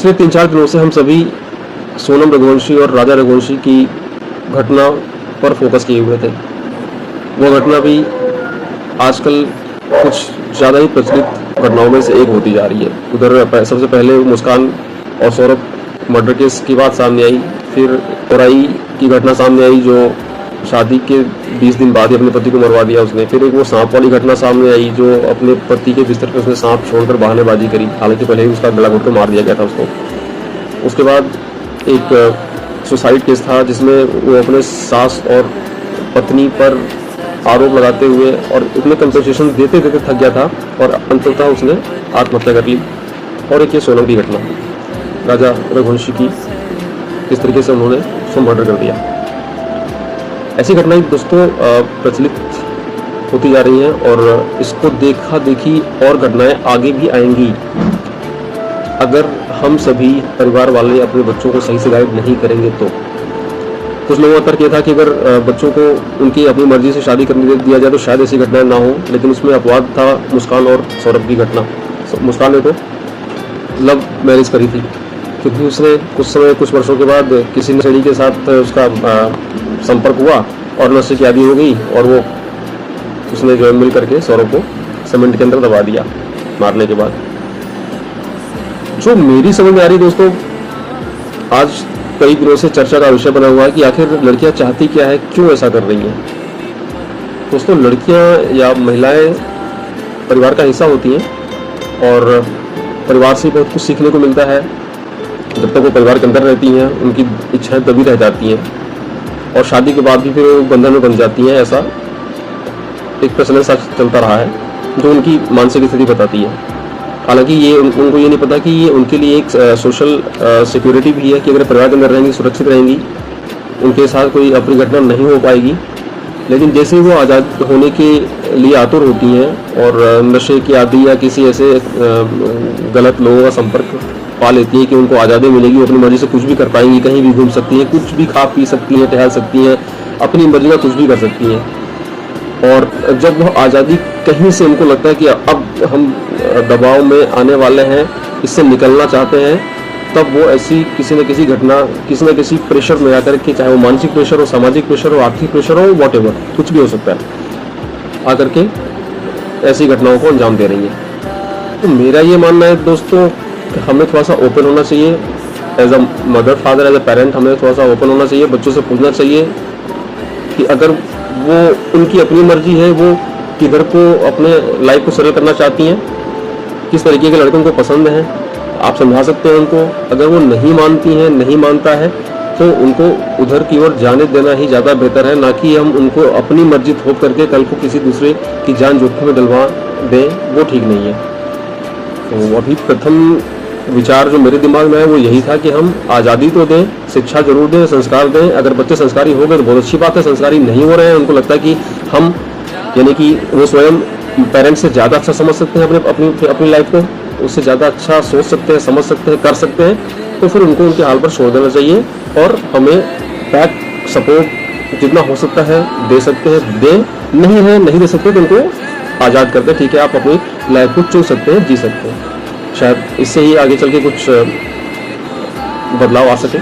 पिछले 3-4 दिनों से हम सभी सोनम रघुवंशी और राजा रघुवंशी की घटना पर फोकस किए हुए थे। वो घटना भी आजकल कुछ ज़्यादा ही प्रचलित घटनाओं में से एक होती जा रही है। उधर सबसे पहले मुस्कान और सौरभ मर्डर केस की बात सामने आई, फिर औराई की घटना सामने आई जो शादी के 20 दिन बाद ही अपने पति को मरवा दिया उसने। फिर एक वो सांप वाली घटना सामने आई जो अपने पति के बिस्तर पर उसने सांप छोड़कर बहानेबाजी करी, हालांकि पहले ही उसका गला घोट कर मार दिया गया था उसको। उसके बाद एक सुसाइड केस था जिसमें वो अपने सास और पत्नी पर आरोप लगाते हुए और उतने कंपनसेशन देते देते थक गया था और अंततः उसने आत्महत्या कर ली। और एक ये सोनम की घटना, राजा रघुवंशी की, किस तरीके से उन्होंने उसको मर्डर कर दिया। ऐसी घटनाएं दोस्तों प्रचलित होती जा रही हैं और इसको देखा देखी और घटनाएं आगे भी आएंगी अगर हम सभी परिवार वाले अपने बच्चों को सही से गाइड नहीं करेंगे तो। कुछ लोगों का तर्क ये था कि अगर बच्चों को उनकी अपनी मर्जी से शादी करने दिया जाए तो शायद ऐसी घटनाएं ना हो, लेकिन उसमें अपवाद था मुस्कान और सौरभ की घटना। मुस्कान ने तो लव मैरिज करी थी क्योंकि उसने कुछ वर्षों के बाद किसी नशेड़ी के साथ उसका संपर्क हुआ और नशे की आदी हो गई और वो उसने जो मिल करके सौरभ को सीमेंट के अंदर दबा दिया मारने के बाद। जो मेरी समझ में आ रही दोस्तों, आज कई दिनों से चर्चा का विषय बना हुआ है कि आखिर लड़कियां चाहती क्या है, क्यों ऐसा कर रही हैं। दोस्तों लड़कियां या महिलाएं परिवार का हिस्सा होती हैं और परिवार से बहुत कुछ सीखने को मिलता है। जब तक वो परिवार के अंदर रहती हैं उनकी इच्छाएं दबी रह जाती हैं और शादी के बाद भी फिर वो बंधन में बन जाती हैं। ऐसा एक प्रचलन सा चलता रहा है जो उनकी मानसिक स्थिति बताती है। हालांकि ये उनको ये नहीं पता कि ये उनके लिए एक सोशल सिक्योरिटी भी है कि अगर परिवार के अंदर रहेंगी, सुरक्षित रहेंगी, उनके साथ कोई अपनी घटना नहीं हो पाएगी। लेकिन जैसे ही वो आज़ाद होने के लिए आतुर होती हैं और नशे की आदी या किसी ऐसे गलत लोगों का संपर्क पा लेती हैं कि उनको आज़ादी मिलेगी, वो अपनी मर्जी से कुछ भी कर पाएंगी, कहीं भी घूम सकती हैं, कुछ भी खा पी सकती हैं, टहल सकती हैं, अपनी मर्जी का कुछ भी कर सकती हैं। और जब वो आज़ादी कहीं से उनको लगता है कि अब हम दबाव में आने वाले हैं, इससे निकलना चाहते हैं, तब वो ऐसी किसी न किसी घटना, किसी न किसी प्रेशर में आकर के, चाहे वो मानसिक प्रेशर हो, सामाजिक प्रेशर हो, आर्थिक प्रेशर हो, वॉटएवर, कुछ भी हो सकता है, आकर के ऐसी घटनाओं को अंजाम दे रही है। तो मेरा ये मानना है दोस्तों, हमें थोड़ा सा ओपन होना चाहिए। As a mother, father, as a parent हमें थोड़ा सा ओपन होना चाहिए। बच्चों से पूछना चाहिए कि अगर वो उनकी अपनी मर्जी है, वो किधर को अपने लाइफ को सरल करना चाहती हैं, किस तरीके के लड़के उनको पसंद हैं, आप समझा सकते हैं उनको। अगर वो नहीं मानती हैं, नहीं मानता है, तो उनको उधर की ओर जाने देना ही ज़्यादा बेहतर है, ना कि हम उनको अपनी मर्जी थोप करके कल को किसी दूसरे की जान जोखिम में डलवा दें। वो ठीक नहीं है। तो अभी प्रथम विचार जो मेरे दिमाग में है वो यही था कि हम आज़ादी तो दें, शिक्षा जरूर दें, संस्कार दें। अगर बच्चे संस्कारी हो गए तो बहुत अच्छी बात है। संस्कारी नहीं हो रहे हैं, उनको लगता है कि हम, यानी कि वो स्वयं पेरेंट्स से ज़्यादा अच्छा समझ सकते हैं अपनी लाइफ को, उससे ज़्यादा अच्छा सोच सकते हैं, समझ सकते हैं, कर सकते हैं, तो फिर उनको उनके हाल पर छोड़ देना चाहिए और हमें बैक सपोर्ट जितना हो सकता है दे सकते हैं दें। नहीं दे सकते तो उनको आज़ाद करते हैं, ठीक है, आप अपनी लाइफ को चुन सकते हैं, जी सकते हैं। शायद इससे ही आगे चल के कुछ बदलाव आ सके।